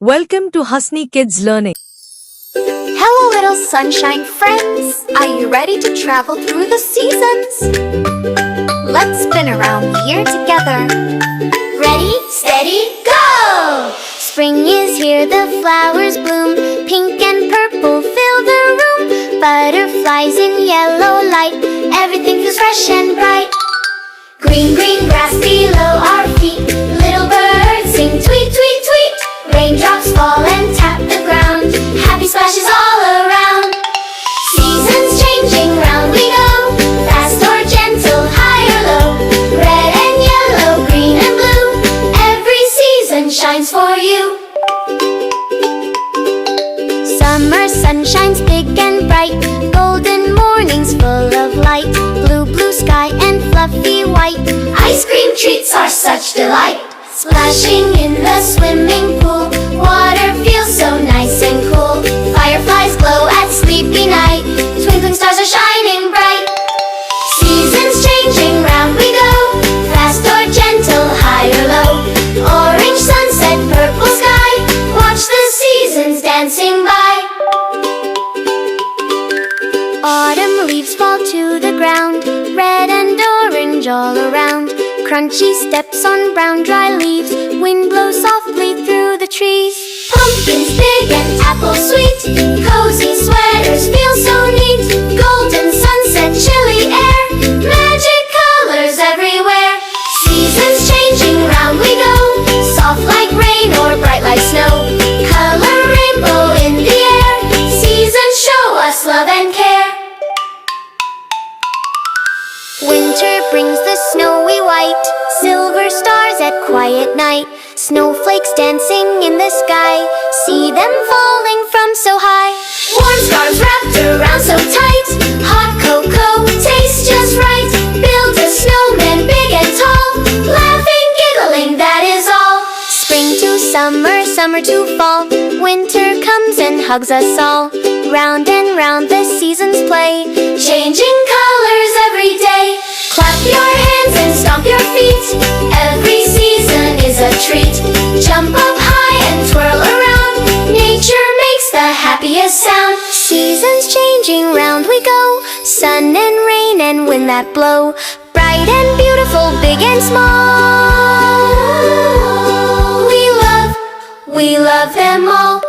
Welcome to Hasni Kids Learning. Hello little sunshine friends! Are you ready to travel through the seasons? Let's spin around here together. Ready, steady, go! Spring is here, the flowers bloom. Pink and purple fill the room. Butterflies in yellow light. Everything feels fresh and bright. Green, green grass below our feet. Little birds sing tweet, tweet, tweet. Raindrops fall and tap the ground. Happy splashes all around. Seasons changing, round we go. Fast or gentle, high or low. Red and yellow, green and blue. Every season shines for you. Summer sun shines big and bright. Golden mornings full of light. Blue, blue sky and fluffy white. Ice cream treats are such delight. Splashing in the swimming pool. Water feels so nice and cool. Fireflies glow at sleepy night. Twinkling stars are shining bright. Seasons changing, round we go. Fast or gentle, high or low. Orange sunset, purple sky. Watch the seasons dancing by. Autumn leaves fall to the ground. Red and orange all around. Crunchy steps on brown dry leaves. Wind blows softly through the trees. Pumpkins big and apples sweet. Cozy sweaters feel so neat. Golden sunset, chilly air. Magic colors everywhere. Seasons changing, round we go. Soft like rain or bright like snow. Color rainbow in the air. Seasons show us love and care. Winter brings the snowy white. Silver stars at quiet night. Snowflakes dancing in the sky. See them falling from so high. Warm scarves wrapped around so tight. Hot cocoa tastes just right. Build a snowman big and tall. Laughing, giggling, that is all. Spring to summer, summer to fall. Winter comes and hugs us all. Round and round the seasons play. Changing colors every day. Clap your hands and stomp your feet. Every season is a treat. Jump up high and twirl around. Nature makes the happiest sound. Seasons changing, round we go. Sun and rain and wind that blow. Bright and beautiful, big and small. We love them all.